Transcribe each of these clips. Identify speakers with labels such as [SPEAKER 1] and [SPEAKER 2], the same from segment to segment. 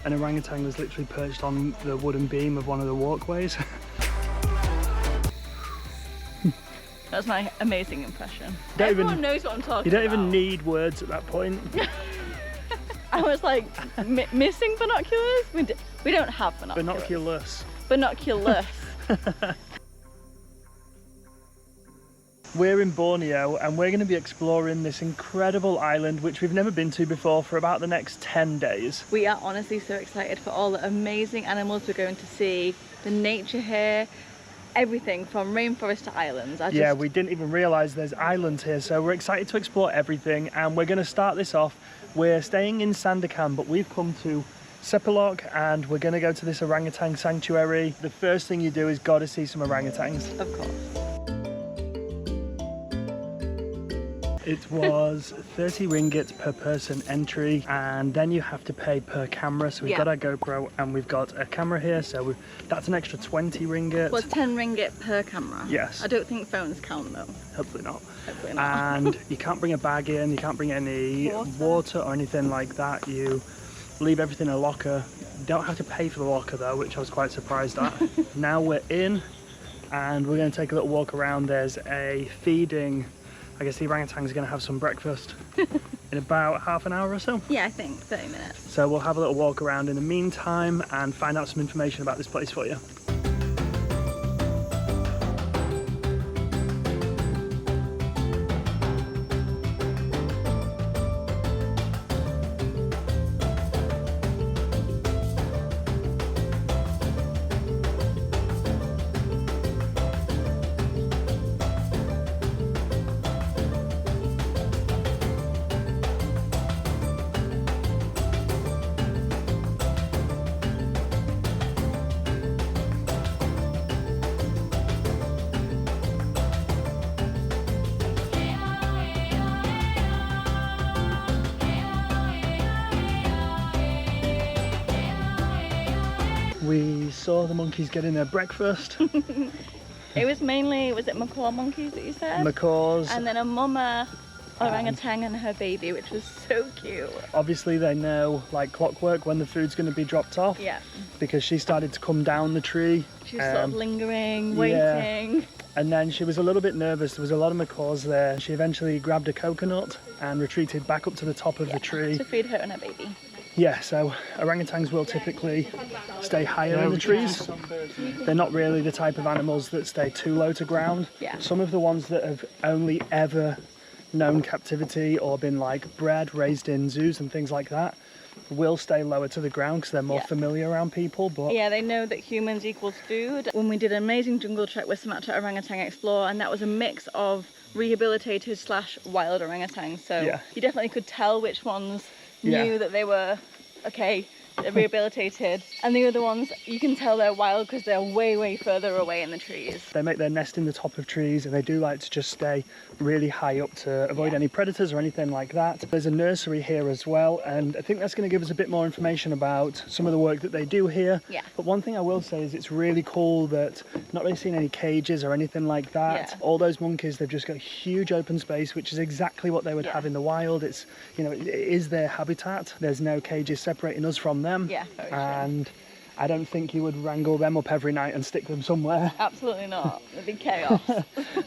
[SPEAKER 1] an orangutan was literally perched on the wooden beam of one of the walkways.
[SPEAKER 2] That's my amazing impression.
[SPEAKER 1] Don't
[SPEAKER 2] Everyone knows what I'm talking about.
[SPEAKER 1] You don't even need words at that point.
[SPEAKER 2] I was like, missing binoculars? We don't have binoculars.
[SPEAKER 1] Binoculars.
[SPEAKER 2] Binoculars.
[SPEAKER 1] We're in Borneo and we're going to be exploring this incredible island which we've never been to before for about the next 10 days.
[SPEAKER 2] We are honestly so excited for all the amazing animals we're going to see, the nature here, everything from rainforest to islands.
[SPEAKER 1] Yeah, we didn't even realise there's islands here, so we're excited to explore everything, and we're going to start this off. We're staying in Sandakan, but we've come to Sepilok and we're going to go to this Orangutan Sanctuary. The first thing you do is got to see some orangutans.
[SPEAKER 2] Of course.
[SPEAKER 1] It was 30 ringgit per person entry, and then you have to pay per camera. So we've got our GoPro and we've got a camera here, so that's an extra 20 ringgit.
[SPEAKER 2] Well, 10 ringgit per camera.
[SPEAKER 1] Yes.
[SPEAKER 2] I don't think phones count though.
[SPEAKER 1] Hopefully not.
[SPEAKER 2] Hopefully not.
[SPEAKER 1] And you can't bring a bag in, you can't bring any water or anything like that. You leave everything in a locker. You don't have to pay for the locker though, which I was quite surprised at. Now we're in and we're going to take a little walk around. There's a feeding, I guess the orangutans are going to have some breakfast in about half an hour or so.
[SPEAKER 2] Yeah, I think 30 minutes.
[SPEAKER 1] So we'll have a little walk around in the meantime and find out some information about this place for you. We saw the monkeys getting their breakfast.
[SPEAKER 2] It was mainly, was it macaw monkeys that you said?
[SPEAKER 1] Macaws.
[SPEAKER 2] And then a mama orangutan and her baby, which was so cute.
[SPEAKER 1] Obviously they know, like clockwork, when the food's going to be dropped off.
[SPEAKER 2] Yeah.
[SPEAKER 1] Because she started to come down the tree.
[SPEAKER 2] She was sort of lingering, waiting.
[SPEAKER 1] Yeah. And then she was a little bit nervous. There was a lot of macaws there. She eventually grabbed a coconut and retreated back up to the top of the tree.
[SPEAKER 2] To feed her and her baby.
[SPEAKER 1] Yeah, so orangutans will typically stay higher in the trees. They're not really the type of animals that stay too low to ground.
[SPEAKER 2] Yeah.
[SPEAKER 1] Some of the ones that have only ever known captivity or been like bred, raised in zoos and things like that will stay lower to the ground because they're more familiar around people. But
[SPEAKER 2] yeah, they know that humans equals food. When we did an amazing jungle trek with Sumatra Orangutan Explorer, and that was a mix of rehabilitated / wild orangutans, so you definitely could tell which ones knew that they were okay, they're rehabilitated, and the other ones you can tell they're wild because they're way further away in the trees.
[SPEAKER 1] They make their nest in the top of trees, and they do like to just stay really high up to avoid any predators or anything like that. There's a nursery here as well, and I think that's going to give us a bit more information about some of the work that they do here. But one thing I will say is it's really cool that not really seeing any cages or anything like that. All those monkeys, they've just got huge open space, which is exactly what they would have in the wild. It's, you know, it is their habitat. There's no cages separating us from them. And I don't think you would wrangle them up every night and stick them somewhere.
[SPEAKER 2] Absolutely not. It'd be chaos.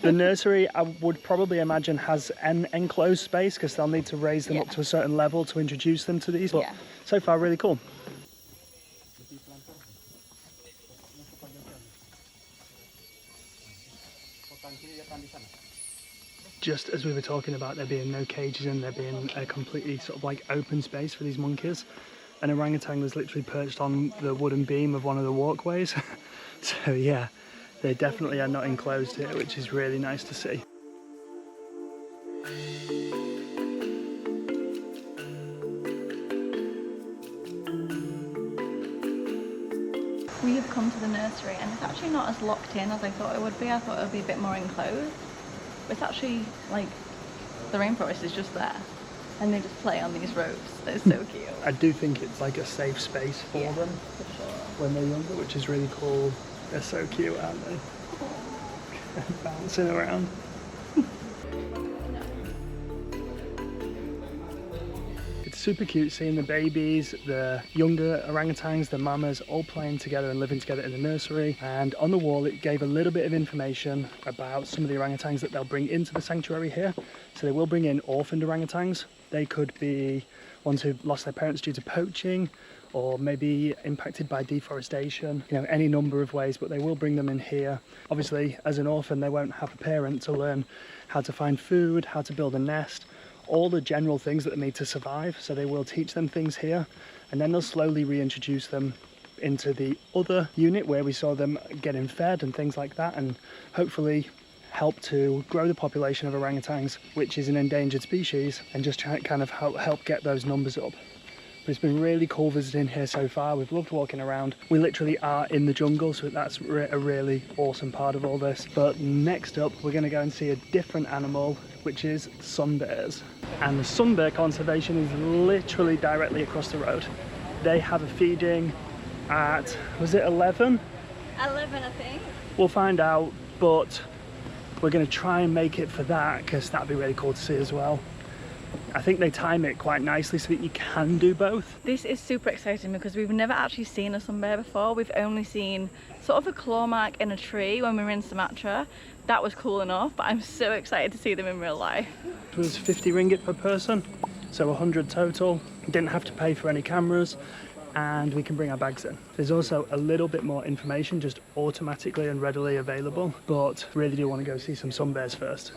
[SPEAKER 1] The nursery, I would probably imagine, has an enclosed space because they'll need to raise them up to a certain level to introduce them to these. But so far, really cool. Just as we were talking about there being no cages and there being a completely sort of like open space for these monkeys, an orangutan was literally perched on the wooden beam of one of the walkways. So yeah, they definitely are not enclosed here, which is really nice to see.
[SPEAKER 2] We have come to the nursery and it's actually not as locked in as I thought it would be. I thought it would be a bit more enclosed. It's actually like the rainforest is just there. And they just play on these ropes. They're so cute. I
[SPEAKER 1] do think it's like a safe space for them when they're younger, which is really cool. They're so cute, aren't they? Bouncing around. It's super cute seeing the babies, the younger orangutans, the mamas all playing together and living together in the nursery. And on the wall it gave a little bit of information about some of the orangutans that they'll bring into the sanctuary here. So they will bring in orphaned orangutans. They could be ones who've lost their parents due to poaching, or maybe impacted by deforestation, you know, any number of ways, but they will bring them in here. Obviously, as an orphan, they won't have a parent to learn how to find food, how to build a nest, all the general things that they need to survive. So they will teach them things here, and then they'll slowly reintroduce them into the other unit where we saw them getting fed and things like that, and hopefully help to grow the population of orangutans, which is an endangered species, and just try kind of help get those numbers up. But it's been really cool visiting here so far. We've loved walking around. We literally are in the jungle, so that's a really awesome part of all this. But next up, we're going to go and see a different animal, which is sun bears. And the sun bear conservation is literally directly across the road. They have a feeding at, was it 11?
[SPEAKER 2] 11, I think.
[SPEAKER 1] We'll find out, but we're going to try and make it for that, because that'd be really cool to see as well. I think they time it quite nicely so that you can do both.
[SPEAKER 2] This is super exciting because we've never actually seen a sun bear before. We've only seen sort of a claw mark in a tree when we were in Sumatra. That was cool enough, but I'm so excited to see them in real life.
[SPEAKER 1] It was 50 ringgit per person, so 100 total. We didn't have to pay for any cameras, and we can bring our bags in. There's also a little bit more information just automatically and readily available, but really do want to go see some sun bears first.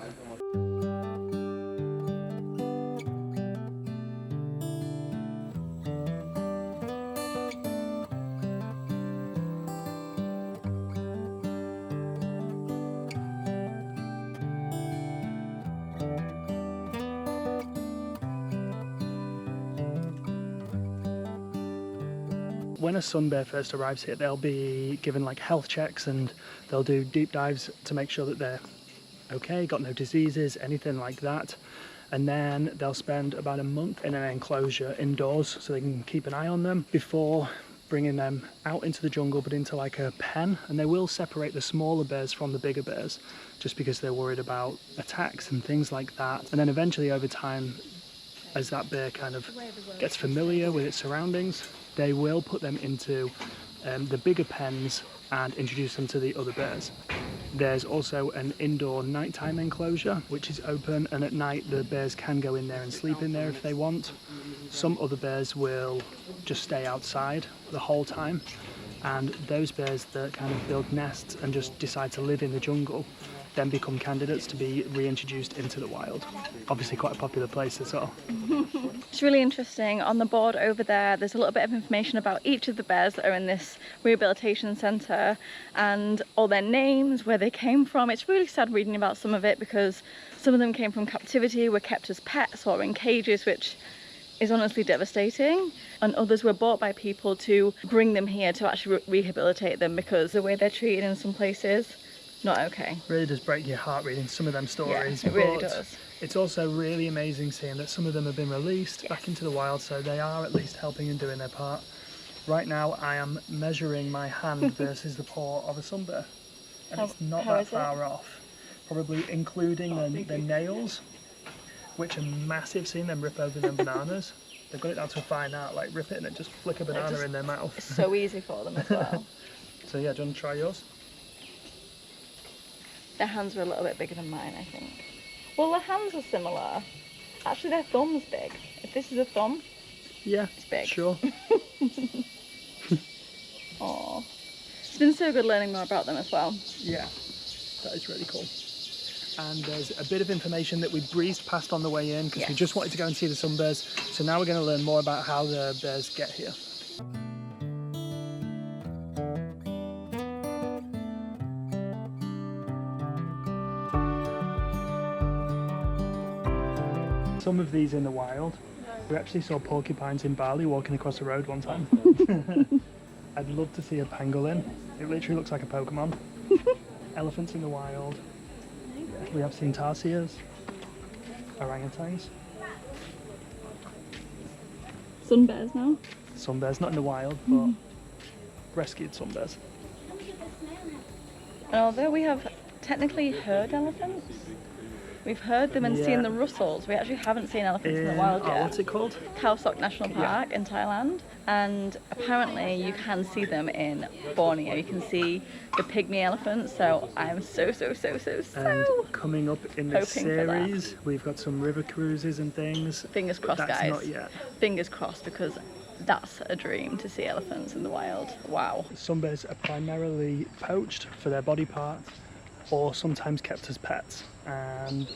[SPEAKER 1] When a sun bear first arrives here, they'll be given like health checks, and they'll do deep dives to make sure that they're okay, got no diseases, anything like that. And then they'll spend about a month in an enclosure indoors so they can keep an eye on them before bringing them out into the jungle, but into like a pen. And they will separate the smaller bears from the bigger bears just because they're worried about attacks and things like that. And then eventually over time, as that bear kind of gets familiar with its surroundings, they will put them into the bigger pens and introduce them to the other bears. There's also an indoor nighttime enclosure which is open, and at night the bears can go in there and sleep in there if they want. Some other bears will just stay outside the whole time, and those bears that kind of build nests and just decide to live in the jungle then become candidates to be reintroduced into the wild. Obviously quite a popular place as well.
[SPEAKER 2] It's really interesting. On the board over there's a little bit of information about each of the bears that are in this rehabilitation centre and all their names, where they came from. It's really sad reading about some of it because some of them came from captivity, were kept as pets or in cages, which is honestly devastating, and others were bought by people to bring them here to actually rehabilitate them because the way they're treated in some places, not okay.
[SPEAKER 1] Really does break your heart reading some of them stories.
[SPEAKER 2] Yeah, it really does.
[SPEAKER 1] It's also really amazing seeing that some of them have been released back into the wild, so they are at least helping and doing their part. Right now I am measuring my hand versus the paw of a sun bear, and it's not that far off. Probably including the nails, which are massive, seeing them rip open them bananas. They've got it down to a fine art, like rip it and then just flick a banana in their mouth.
[SPEAKER 2] It's so easy for them as well.
[SPEAKER 1] So yeah, do you want to try yours?
[SPEAKER 2] Their hands are a little bit bigger than mine, I think. Well, their hands are similar. Actually, their thumb's big. If this is a thumb,
[SPEAKER 1] yeah,
[SPEAKER 2] it's big.
[SPEAKER 1] Sure.
[SPEAKER 2] Aww. It's been so good learning more about them as well.
[SPEAKER 1] Yeah, that is really cool. And there's a bit of information that we breezed past on the way in because we just wanted to go and see the sun bears. So now we're going to learn more about how the bears get here. Some of these in the wild. We actually saw porcupines in Bali walking across the road one time. I'd love to see a pangolin. It literally looks like a Pokemon. Elephants in the wild. We have seen tarsiers, orangutans.
[SPEAKER 2] Sun bears now?
[SPEAKER 1] Sun bears, not in the wild, but rescued sun bears.
[SPEAKER 2] And although we have technically herd elephants, We've heard them and seen the Russells. We actually haven't seen elephants in the wild yet.
[SPEAKER 1] What's it called?
[SPEAKER 2] Khao Sok National Park in Thailand. And apparently you can see them in Borneo. You can see the pygmy elephants. So I'm so
[SPEAKER 1] And coming up in this series, we've got some river cruises and things.
[SPEAKER 2] Fingers crossed,
[SPEAKER 1] that's
[SPEAKER 2] guys.
[SPEAKER 1] Not yet.
[SPEAKER 2] Fingers crossed, because that's a dream to see elephants in the wild. Wow.
[SPEAKER 1] Some bears are primarily poached for their body parts, or sometimes kept as pets and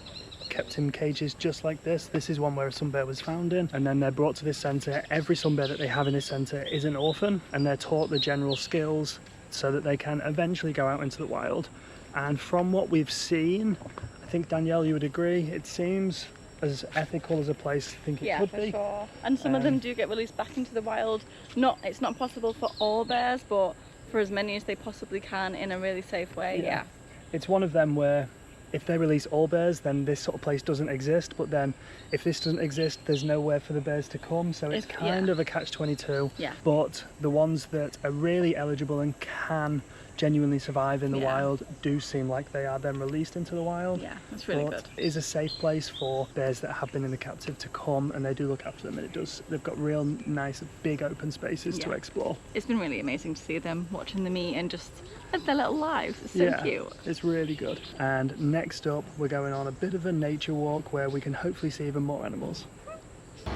[SPEAKER 1] kept in cages just like this. This is one where a sun bear was found in, and then they're brought to this centre. Every sun bear that they have in this centre is an orphan, and they're taught the general skills so that they can eventually go out into the wild. And from what we've seen, I think, Danielle, you would agree, it seems as ethical as a place I think it could be.
[SPEAKER 2] Yeah, for sure. And some of them do get released back into the wild. It's not possible for all bears, but for as many as they possibly can in a really safe way. Yeah.
[SPEAKER 1] It's one of them where if they release all bears, then this sort of place doesn't exist. But then if this doesn't exist, there's nowhere for the bears to come. So it's kind of a catch-22.
[SPEAKER 2] Yeah.
[SPEAKER 1] But the ones that are really eligible and can genuinely survive in the wild do seem like they are then released into the wild.
[SPEAKER 2] Yeah, that's really good.
[SPEAKER 1] It is a safe place for bears that have been in the captive to come, and they do look after them, and they've got real nice big open spaces to explore.
[SPEAKER 2] It's been really amazing to see them, watching them eat and just live their little lives. It's so cute.
[SPEAKER 1] It's really good. And next up, we're going on a bit of a nature walk where we can hopefully see even more animals.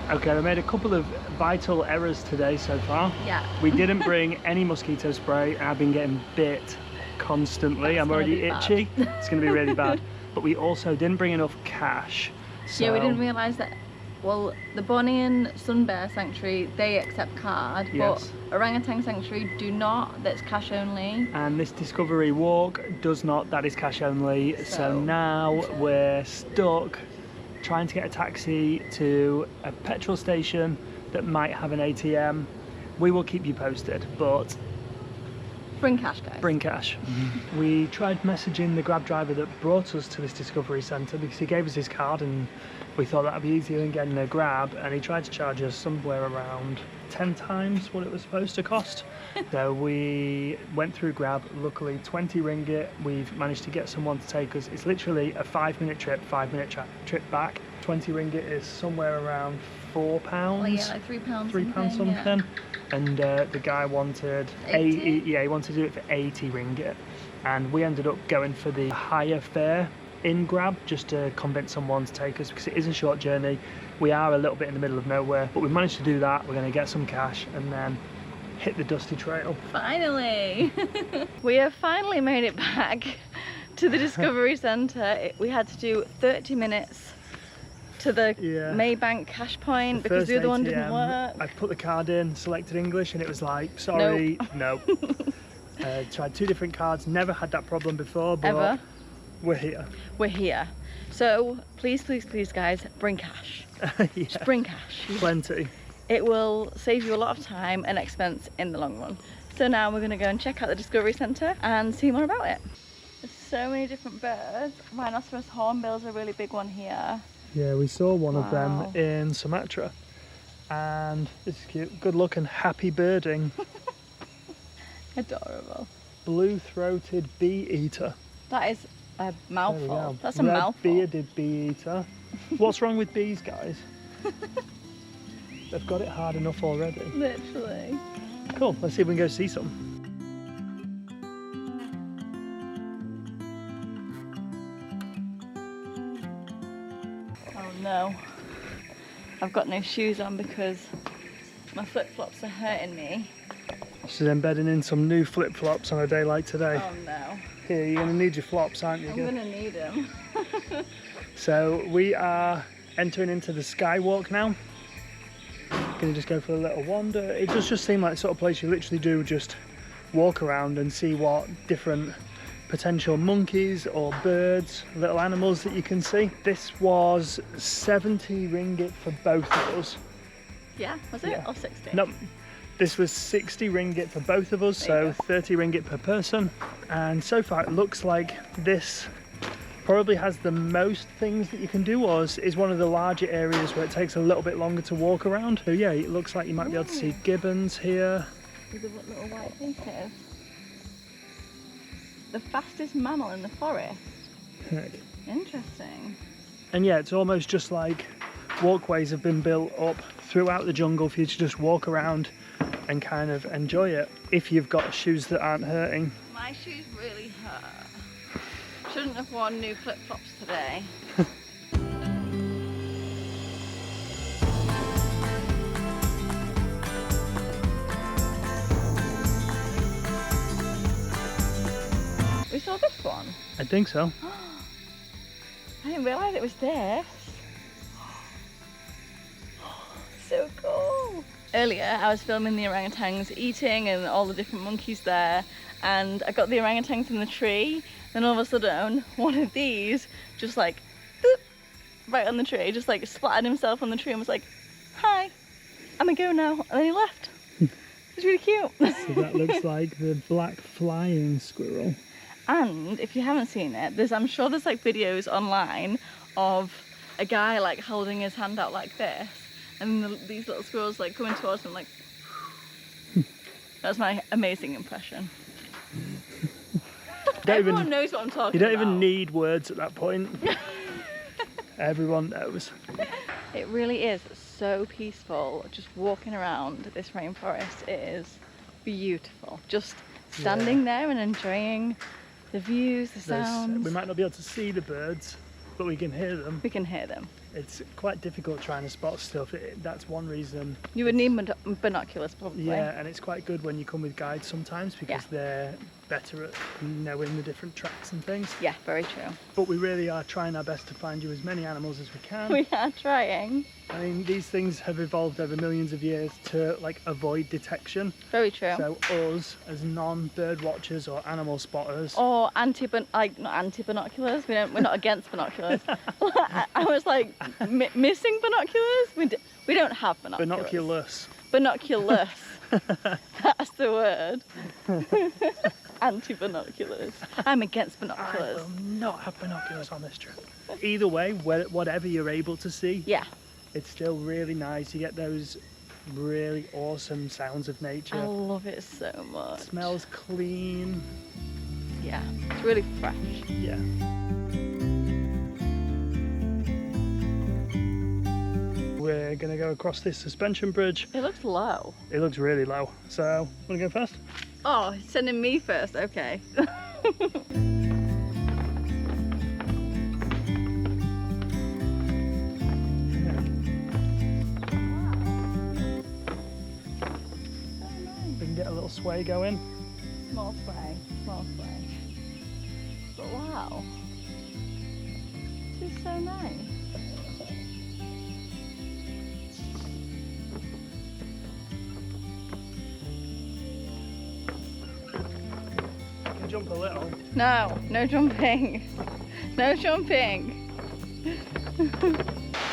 [SPEAKER 1] Okay, we made a couple of vital errors today so far.
[SPEAKER 2] Yeah.
[SPEAKER 1] We didn't bring any mosquito spray, and I've been getting bit constantly. I'm already itchy. It's going to be really bad. But we also didn't bring enough cash. So...
[SPEAKER 2] Yeah, we didn't realise that. Well, the Bornean Sun Bear Sanctuary, they accept card, but Orangutan Sanctuary do not. That's cash only.
[SPEAKER 1] And this Discovery Walk does not. That is cash only. So now we're stuck trying to get a taxi to a petrol station that might have an ATM. We will keep you posted, but
[SPEAKER 2] bring cash, guys.
[SPEAKER 1] Bring cash. We tried messaging the Grab driver that brought us to this Discovery Centre because he gave us his card and we thought that would be easier than getting a Grab, and he tried to charge us somewhere around 10 times what it was supposed to cost. So we went through Grab, luckily 20 ringgit, we've managed to get someone to take us. It's literally a 5-minute trip, 5-minute trip back. 20 ringgit is somewhere around £4.
[SPEAKER 2] Well, yeah, like £3.
[SPEAKER 1] £3 something. Yeah. And the guy wanted 80? He wanted to do it for 80 ringgit. And we ended up going for the higher fare in Grab just to convince someone to take us, because it is a short journey. We are a little bit in the middle of nowhere, but we managed to do that. We're going to get some cash and then hit the dusty trail.
[SPEAKER 2] Finally! We have finally made it back to the Discovery Centre. We had to do 30 minutes to the Maybank cash point because the other one didn't work.
[SPEAKER 1] I put the card in, selected English, and it was like, sorry, no. Tried 2 different cards, never had that problem before, but ever. We're here.
[SPEAKER 2] We're here. So please, please, please, guys, bring cash. Just bring cash.
[SPEAKER 1] Plenty.
[SPEAKER 2] It will save you a lot of time and expense in the long run. So now we're going to go and check out the Discovery Centre and see more about it. There's so many different birds. Rhinoceros hornbills are a really big one here.
[SPEAKER 1] Yeah, we saw one of them in Sumatra, and it's cute. Good luck and happy birding.
[SPEAKER 2] Adorable.
[SPEAKER 1] Blue-throated bee eater.
[SPEAKER 2] That is a mouthful. That's a mouthful.
[SPEAKER 1] Red-bearded bee eater. What's wrong with bees, guys? They've got it hard enough already.
[SPEAKER 2] Literally.
[SPEAKER 1] Cool, let's see if we can go see some.
[SPEAKER 2] Oh no. I've got no shoes on because my flip-flops are hurting me.
[SPEAKER 1] She's embedding in some new flip-flops on a day like today.
[SPEAKER 2] Oh no.
[SPEAKER 1] Here, you're going to need your flops, aren't you?
[SPEAKER 2] I'm going to need them.
[SPEAKER 1] So we are entering into the Skywalk now. Going to just go for a little wander. It does just seem like the sort of place you literally do just walk around and see what different potential monkeys or birds, little animals that you can see. This was 70 ringgit for both of us.
[SPEAKER 2] Yeah, was it? Or 60?
[SPEAKER 1] No, this was 60 ringgit for both of us, so 30 ringgit per person. And so far it looks like this probably has the most things that you can do, or is one of the larger areas where it takes a little bit longer to walk around. So yeah, it looks like you might be able to see gibbons here.
[SPEAKER 2] With the little white faces. The fastest mammal in the forest.
[SPEAKER 1] Heck.
[SPEAKER 2] Interesting.
[SPEAKER 1] And yeah, it's almost just like walkways have been built up throughout the jungle for you to just walk around and kind of enjoy it if you've got shoes that aren't hurting.
[SPEAKER 2] My shoes really hurt. Shouldn't have worn new flip-flops today. We saw this one.
[SPEAKER 1] I think so.
[SPEAKER 2] I didn't realise it was this. So cool. Earlier I was filming the orangutans eating and all the different monkeys there, and I got the orangutans in the tree, then all of a sudden one of these just like boop, right on the tree, just like splattered himself on the tree and was like, hi, I'm gonna go now, and then he left. It's really cute.
[SPEAKER 1] So that looks like the black flying squirrel.
[SPEAKER 2] And if you haven't seen it, I'm sure there's like videos online of a guy like holding his hand out like this, and these little squirrels like coming towards him like. That's my amazing impression. Everyone knows what I'm talking about.
[SPEAKER 1] You don't even need words at that point. Everyone knows.
[SPEAKER 2] It really is so peaceful. Just walking around this rainforest is beautiful. Just standing there and enjoying the views, the sounds.
[SPEAKER 1] We might not be able to see the birds, but we can hear them.
[SPEAKER 2] We can hear them.
[SPEAKER 1] It's quite difficult trying to spot stuff. That's one reason.
[SPEAKER 2] You would need binoculars probably.
[SPEAKER 1] Yeah, and it's quite good when you come with guides sometimes because they're better at knowing the different tracks and things.
[SPEAKER 2] Yeah, very true.
[SPEAKER 1] But we really are trying our best to find you as many animals as we can.
[SPEAKER 2] We are trying.
[SPEAKER 1] I mean, these things have evolved over millions of years to like avoid detection.
[SPEAKER 2] Very true.
[SPEAKER 1] So us as non-bird watchers or animal spotters,
[SPEAKER 2] or not anti-binoculars. We're not against binoculars. I was like missing binoculars. We don't have binoculars.
[SPEAKER 1] Binoculus.
[SPEAKER 2] That's the word. Anti-binoculars. I'm against binoculars.
[SPEAKER 1] I will not have binoculars on this trip. Either way, whatever you're able to see.
[SPEAKER 2] Yeah.
[SPEAKER 1] It's still really nice. You get those really awesome sounds of nature.
[SPEAKER 2] I love it so much.
[SPEAKER 1] It smells clean.
[SPEAKER 2] Yeah, it's really fresh.
[SPEAKER 1] Yeah. We're gonna go across this suspension bridge.
[SPEAKER 2] It looks low.
[SPEAKER 1] It looks really low. So, wanna go first?
[SPEAKER 2] Oh, he's sending me first, okay.
[SPEAKER 1] Sway going.
[SPEAKER 2] Small sway, small sway. But wow, this is so nice.
[SPEAKER 1] I can jump a little.
[SPEAKER 2] No, no jumping. No jumping.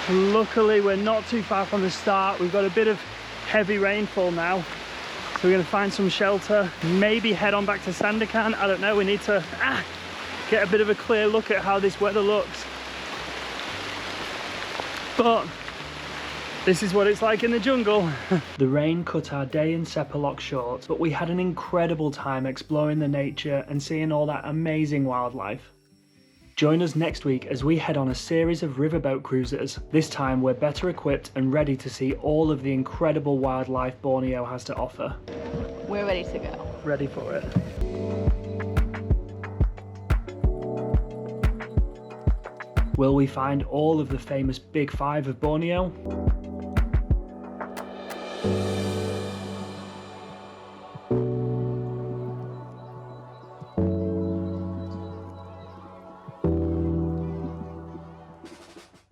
[SPEAKER 1] Luckily, we're not too far from the start. We've got a bit of heavy rainfall now. So we're going to find some shelter, maybe head on back to Sandakan. I don't know, we need to get a bit of a clear look at how this weather looks. But this is what it's like in the jungle. The rain cut our day in Sepilok short, but we had an incredible time exploring the nature and seeing all that amazing wildlife. Join us next week as we head on a series of riverboat cruises. This time we're better equipped and ready to see all of the incredible wildlife Borneo has to offer.
[SPEAKER 2] We're ready to go.
[SPEAKER 1] Ready for it. Will we find all of the famous Big Five of Borneo?